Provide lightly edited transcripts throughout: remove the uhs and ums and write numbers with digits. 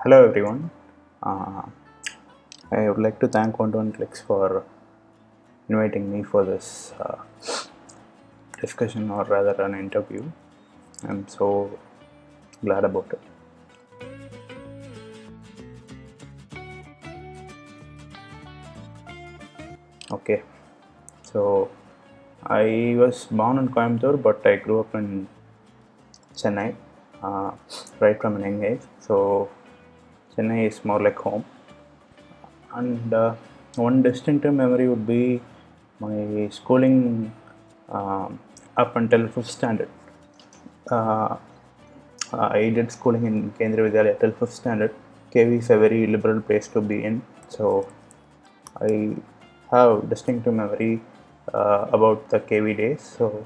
Hello everyone. Uh, I would like to thank 121 Clicks for inviting me for this discussion, or rather an interview. I'm so glad about it. Okay, so I was born in Coimbatore, but I grew up in Chennai uh, right from an young age. So Chennai is more like home. And one distinctive memory would be my schooling up until fifth standard. Uh, I did schooling in Kendriya Vidyalaya till fifth standard. KV is a very liberal place to be in, so I have distinctive memory about the KV days. So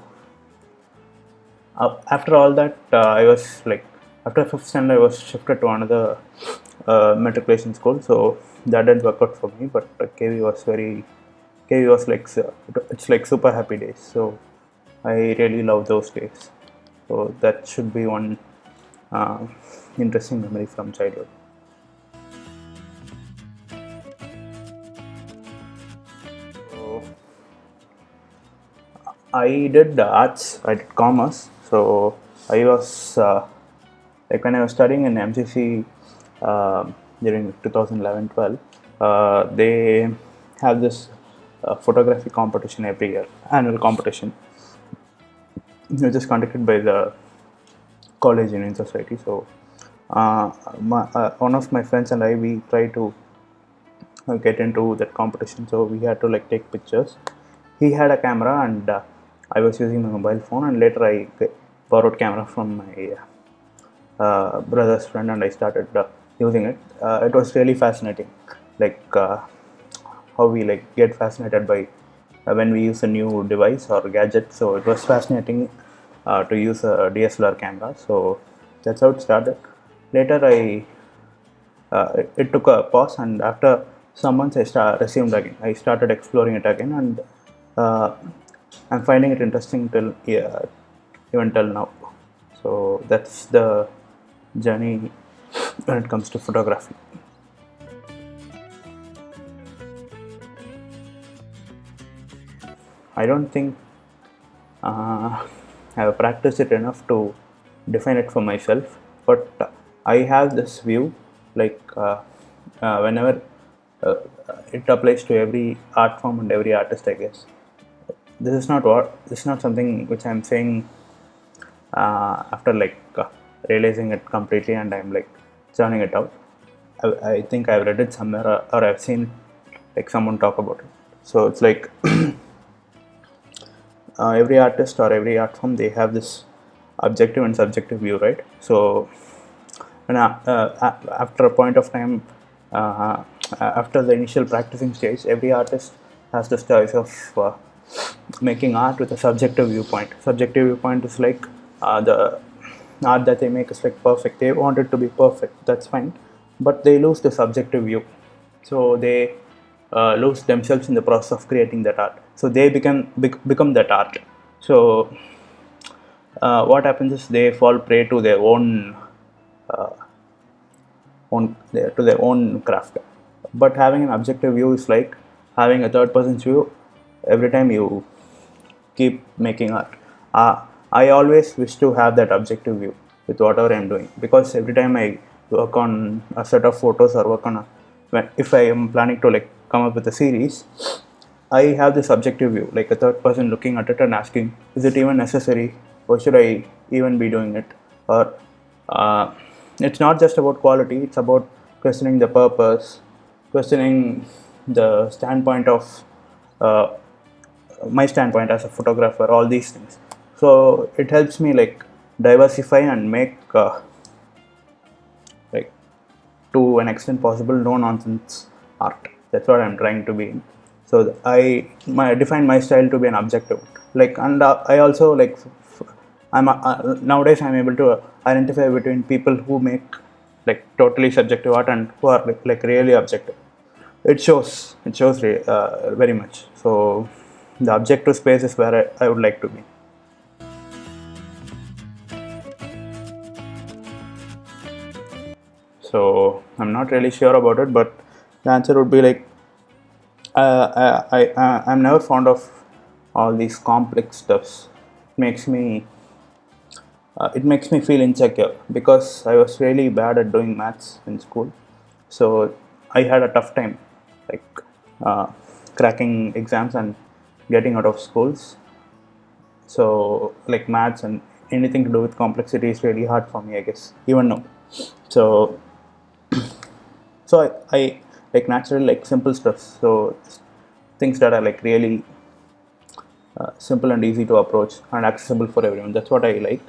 after all that, I was like, after fifth standard, I was shifted to another matriculation school. So that didn't work out for me. But KV was KV was like it's like super happy days. So I really love those days. So that should be one uh, interesting memory from childhood. So I did arts. I did commerce. So I was like when I was studying in MCC during 2011-12. They have this photography competition every year, annual competition, which is conducted by the College Union Society. So one of my friends and I, we try to get into that competition. So we had to like take pictures. He had a camera, and I was using my mobile phone. And later I borrowed camera from my brother's friend, and I started using it. It was really fascinating, like how we like get fascinated by when we use a new device or gadget. So it was fascinating to use a DSLR camera. So that's how it started. Later it took a pause, and after some months resumed again. I started exploring it again, and uh, I'm finding it interesting till even till now. So that's the journey when it comes to photography. I don't think I have practiced it enough to define it for myself, but I have this view, like whenever uh, it applies to every art form and every artist, I guess. This is not something which I'm saying after like realizing it completely, and I'm like churning it out. I think I've read it somewhere, or I've seen like someone talk about it. So it's like every artist or every art form, they have this objective and subjective view, right? So and after a point of time, uh, after the initial practicing stage, every artist has this choice of making art with a subjective viewpoint. Subjective viewpoint is like the art that they make is like perfect. They want it to be perfect, that's fine, but they lose the subjective view. So they lose themselves in the process of creating that art. So they become that art. So what happens is they fall prey to their uh, to their own craft. But having an objective view is like having a third person's view every time you keep making art. I always wish to have that objective view with whatever I'm doing, because every time I work on a set of photos or work on if I am planning to like come up with a series, I have this objective view, like a third person looking at it and asking, is it even necessary? Or should I even be doing it? Or uh, it's not just about quality, it's about questioning the purpose, questioning the standpoint of uh, my standpoint as a photographer, all these things. So it helps me like diversify and make like to an extent possible no nonsense art. That's what I'm trying to be in. So define my style to be an objective, like. And I also like I'm nowadays I'm able to identify between people who make like totally subjective art and who are like really objective. It shows very much. So the objective space is where I would like to be. So I'm not really sure about it, but the answer would be like I'm never fond of all these complex stuffs. Makes me it makes me feel insecure because I was really bad at doing maths in school. So I had a tough time, like uh, cracking exams and getting out of schools. So like maths and anything to do with complexity is really hard for me, I guess, even now. So I like naturally like simple stuff. So things that are like really simple and easy to approach and accessible for everyone. That's what I like.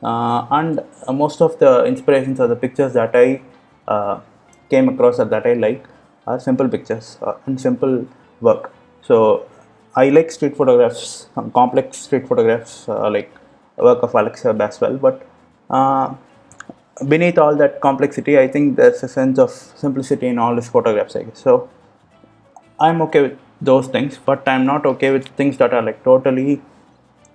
And most of the inspirations or the pictures that I came across or that I like are simple pictures and simple work. So I like street photographs, complex street photographs, like work of Alexa as well. But uh, beneath all that complexity, I think there's a sense of simplicity in all his photographs, I guess. So I'm okay with those things, but I'm not okay with things that are like totally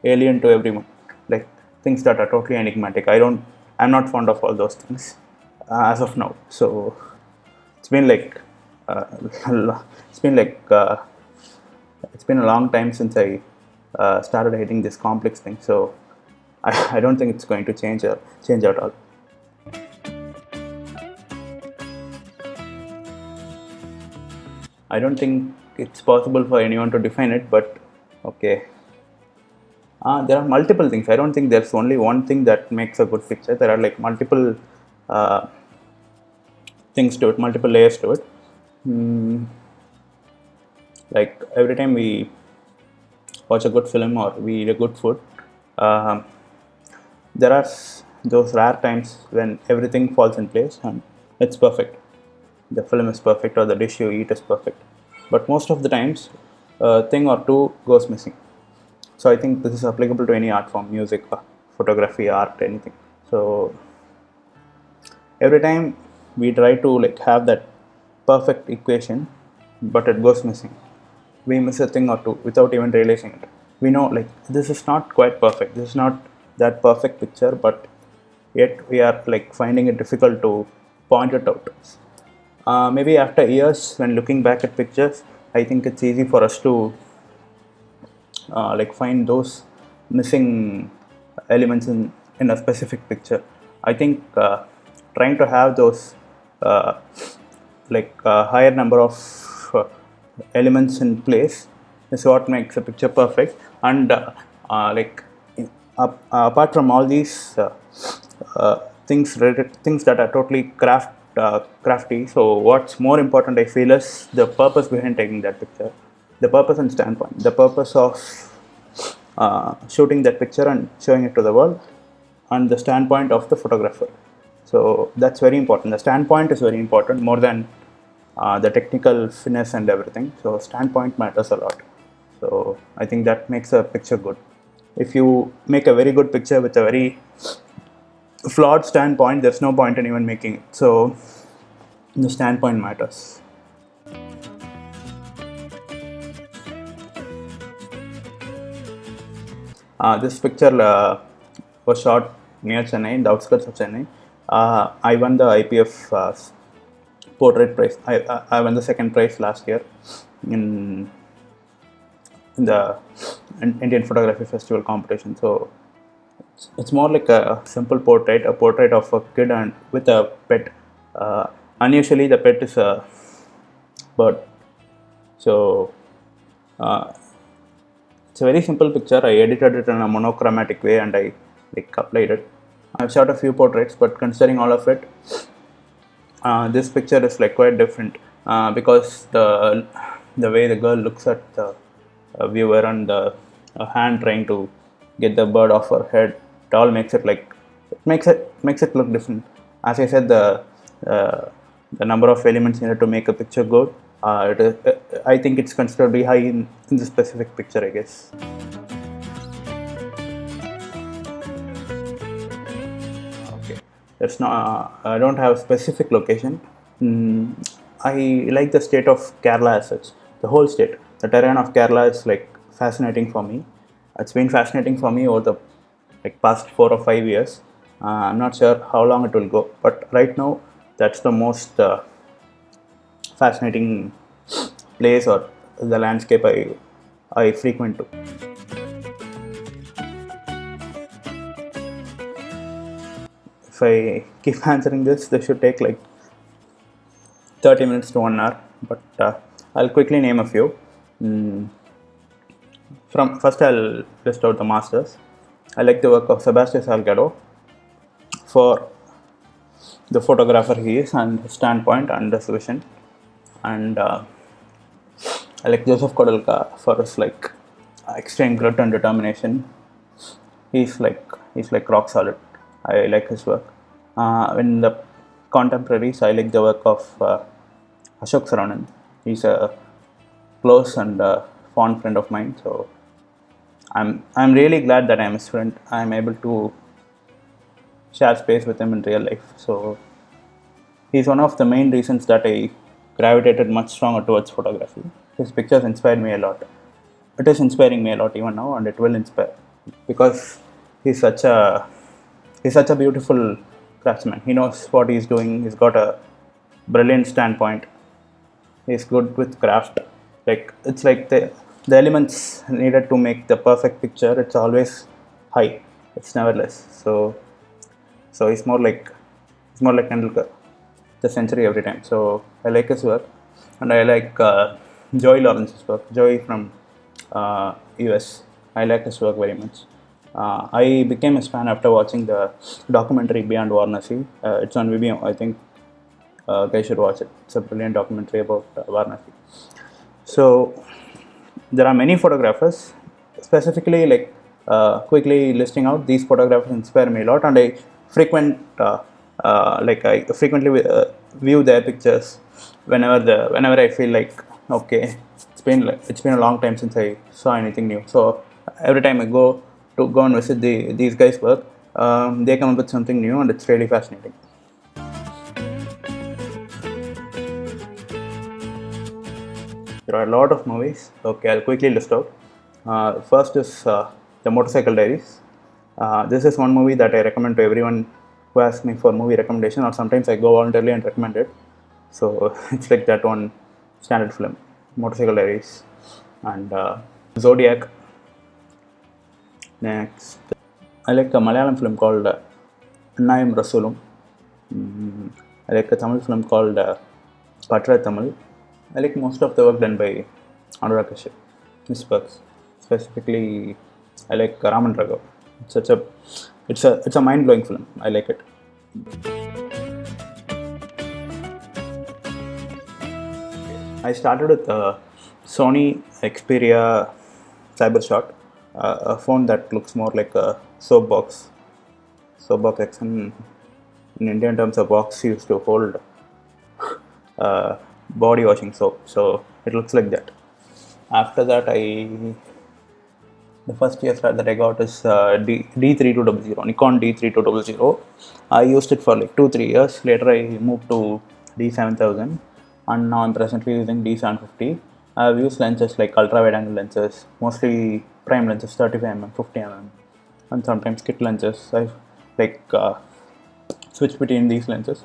alien to everyone, like things that are totally enigmatic. I'm not fond of all those things as of now. So it's been like, uh, it's been like, it's been a long time since I started hating this complex thing. So I don't think it's going to change at all. I don't think it's possible for anyone to define it, but okay. There are multiple things. I don't think there's only one thing that makes a good picture. There are like multiple uh, things to it, multiple layers to it. Mm, like every time we watch a good film or we eat a good food, uh, there are those rare times when everything falls in place and it's perfect. The film is perfect or the dish you eat is perfect. But most of the times, a thing or two goes missing. So I think this is applicable to any art form, music, photography, art, anything. So every time we try to like have that perfect equation, but it goes missing. We miss a thing or two without even realizing it. We know like this is not quite perfect. This is not that perfect picture, but yet we are like finding it difficult to point it out. Maybe after years, when looking back at pictures, I think it's easy for us to like find those missing elements in a specific picture. I think trying to have those higher number of uh, elements in place is what makes a picture perfect. And like apart from all these things that are totally crafty. So what's more important, I feel, is the purpose behind taking that picture, the purpose and standpoint, the purpose of shooting that picture and showing it to the world, and the standpoint of the photographer. So that's very important. The standpoint is very important more than the technical finesse and everything. So standpoint matters a lot. So I think that makes a picture good. If you make a very good picture with a very flawed standpoint, there's no point in even making it. So the standpoint matters. This picture was shot near Chennai, in the outskirts of Chennai. I won the IPF portrait prize. I won the second prize last year in the Indian Photography Festival competition. So it's more like a simple portrait, a portrait of a kid and with a pet. Unusually, the pet is a bird. So uh, it's a very simple picture. I edited it in a monochromatic way and I like applied it. I've shot a few portraits, but considering all of it, this picture is like quite different because the way the girl looks at the viewer and the hand trying to get the bird off her head, it all makes it like makes it look different. As I said, uh, the number of elements needed to make a picture good. I think it's considerably high in the specific picture, I guess. Okay, that's not. I don't have a specific location. Mm, I like the state of Kerala as such. The whole state, the terrain of Kerala is like fascinating for me. It's been fascinating for me over the like past 4 or 5 years. I'm not sure how long it will go, but right now That's the most fascinating place or the landscape I frequent to. If I keep answering this should take like 30 minutes to 1 hour, but I'll quickly name a few. From first, I'll list out the masters. I like the work of Sebastian Salgado for the photographer he is and his standpoint and his vision, and I like Joseph Kodalka for his like extreme grit and determination. He's like rock solid. I like his work. In the contemporaries, I like the work of Ashok Saranan. He's a close and fond friend of mine. So I'm really glad that I'm his friend. I'm able to share space with him in real life. So he's one of the main reasons that I gravitated much stronger towards photography. His pictures inspired me a lot. It is inspiring me a lot even now, and it will inspire because he's such a beautiful craftsman. He knows what he's doing. He's got a brilliant standpoint. He's good with craft. Like it's like the elements needed to make the perfect picture. It's always high. It's never less. So he's more like Tendulkar, the century every time. So I like his work, and I like Joey Lawrence's work. Joey from US. I like his work very much. I became a fan after watching the documentary Beyond Varanasi. It's on Vimeo. I think guys should watch it. It's a brilliant documentary about Varanasi. So there are many photographers. Specifically, like quickly listing out, these photographers inspire me a lot, and I frequently view their pictures whenever I feel like okay, it's been a long time since I saw anything new. So every time I go and visit these guys' work, they come up with something new, and it's really fascinating. There are a lot of movies. Okay, I'll quickly list out. First is The Motorcycle Diaries. This is one movie that I recommend to everyone who asks me for movie recommendation, or sometimes I go voluntarily and recommend it. So it's like that one standard film, Motorcycle Diaries, and Zodiac. Next, I like a Malayalam film called Annayum Rasulum. I like a Tamil film called Patra Tamil. I like most of the work done by Anurag Kashyap. His works, specifically, I like Raman Raghav. It's a mind-blowing film. I like it. I started with Sony Xperia Cybershot, a phone that looks more like a soapbox. Soapbox X in Indian terms, a box used to hold body washing soap. So it looks like that. After that, the first ESR that I got is D3200, Nikon D3200. I used it for like 2-3 years. Later I moved to D7000, and now I'm presently using D750. I've used lenses like ultra wide angle lenses, mostly prime lenses, 35mm, 50mm, and sometimes kit lenses. I've switched between these lenses.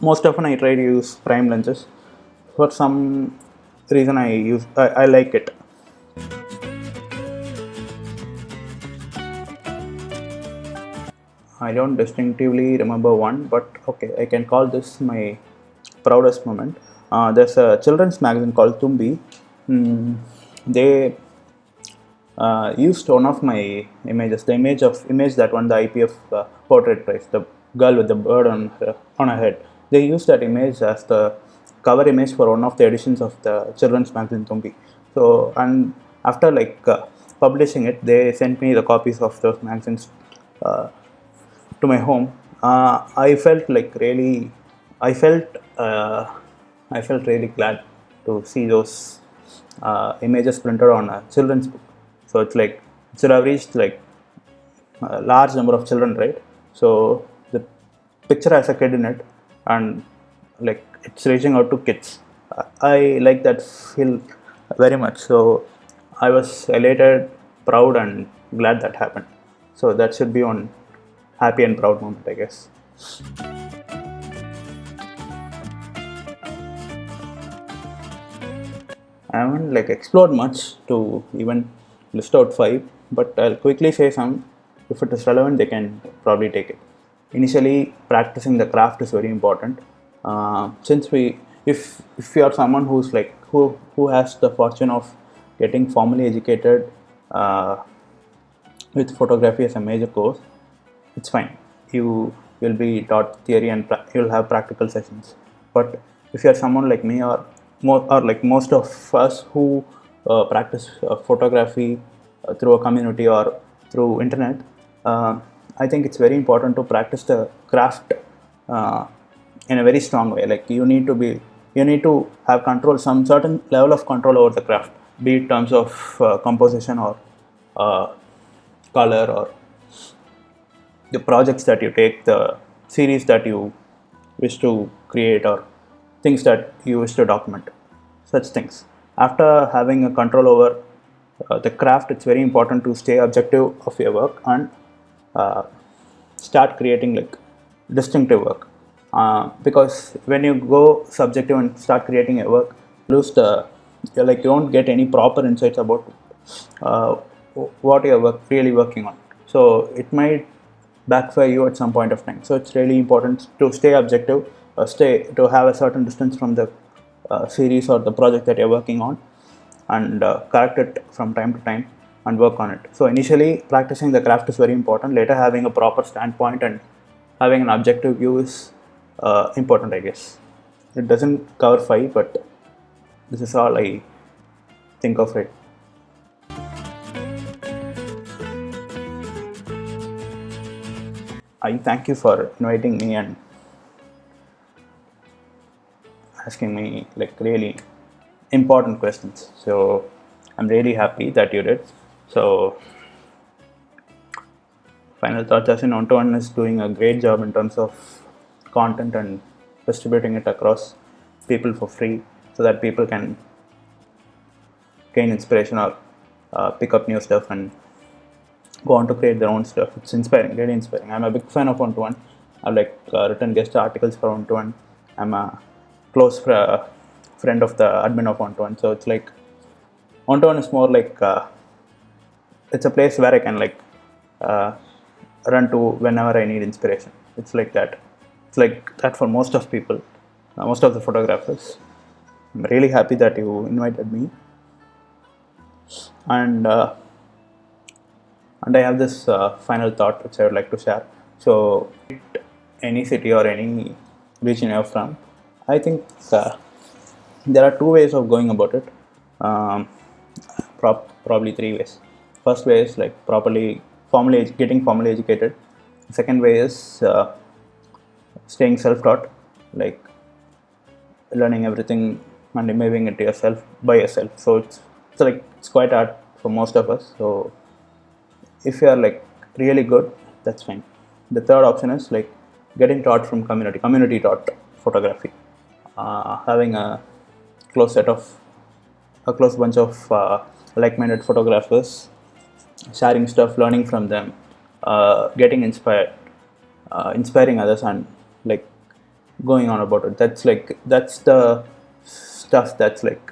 Most often I try to use prime lenses. For some reason I like it. I don't distinctively remember one, but okay, I can call this my proudest moment. There's a children's magazine called Tumbi. They used one of my images, the image that won the IPF portrait prize, the girl with the bird on her head. They used that image as the cover image for one of the editions of the children's magazine Tumbi. So, and after publishing it, they sent me the copies of those magazines to my home. I felt really glad to see those images printed on a children's book. So it's like it should have reached like a large number of children, right? So the picture has a kid in it, and like it's reaching out to kids. I like that feel very much. So I was elated, proud, and glad that happened. So that should be one happy and proud moment, I guess. I haven't like explored much to even list out five, but I'll quickly say some. If it is relevant, they can probably take it. Initially, practicing the craft is very important. Since if you are someone who's like who has the fortune of getting formally educated uh, with photography as a major course, it's fine. You'll be taught theory and you'll have practical sessions. But if you're someone like me or like most of us who practice photography through a community or through internet, uh, I think it's very important to practice the craft uh, in a very strong way. Like you need to have control, some certain level of control over the craft, be it terms of composition or uh, color or the projects that you take, the series that you wish to create, or things that you wish to document, such things. After having a control over the craft, it's very important to stay objective of your work and uh, start creating like distinctive work. Because when you go subjective and start creating a work, lose the you don't get any proper insights about uh, what you're really working on. So it might backfire you at some point of time. So it's really important to stay objective, stay to have a certain distance from the series or the project that you're working on, and correct it from time to time and work on it. So initially, practicing the craft is very important. Later, having a proper standpoint and having an objective view is important, I guess. It doesn't cover five, but this is all I think of it. I thank you for inviting me and asking me like really important questions. So I'm really happy that you did. So final thoughts, as in One is doing a great job in terms of content and distributing it across people for free so that people can gain inspiration or pick up new stuff and go on to create their own stuff. It's inspiring, really inspiring. I'm a big fan of One. I've like written guest articles for One. I'm a close friend of the admin of One. So it's like One is more like it's a place where I can like uh, run to whenever I need inspiration. It's like that. It's like that for most of people, most of the photographers. I'm really happy that you invited me, and I have this final thought which I would like to share. So, any city or any region you're from, I think there are two ways of going about it. Um, Probably three ways. First way is like getting formally educated. Second way is staying self-taught, like learning everything and imbibing it yourself by yourself. So it's quite hard for most of us. So if you are like really good, that's fine. The third option is like getting taught from community taught photography, having a close bunch of like-minded photographers, sharing stuff, learning from them, getting inspired, inspiring others, and like going on about it. That's the stuff that's like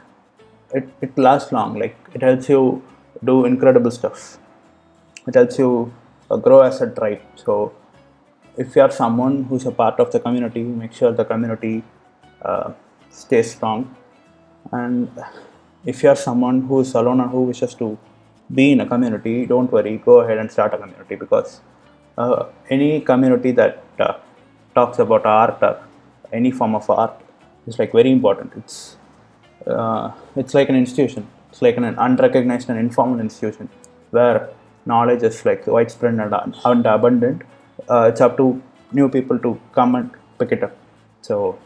it lasts long. Like it helps you do incredible stuff. It helps you grow as a tribe. So if you are someone who's a part of the community, make sure the community stays strong. And if you are someone who is alone and who wishes to be in a community, don't worry, go ahead and start a community, because any community that talks about art or any form of art is like very important. It's like an institution. It's like an unrecognized and informal institution where knowledge is like widespread and abundant. It's up to new people to come and pick it up. So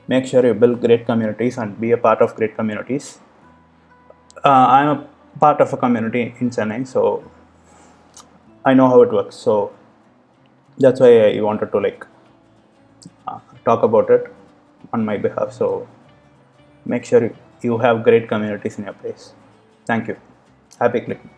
make sure you build great communities and be a part of great communities. I'm a part of a community in Chennai, so I know how it works. So that's why I wanted to like talk about it on my behalf. So make sure you have great communities in your place. Thank you. Happy clicking.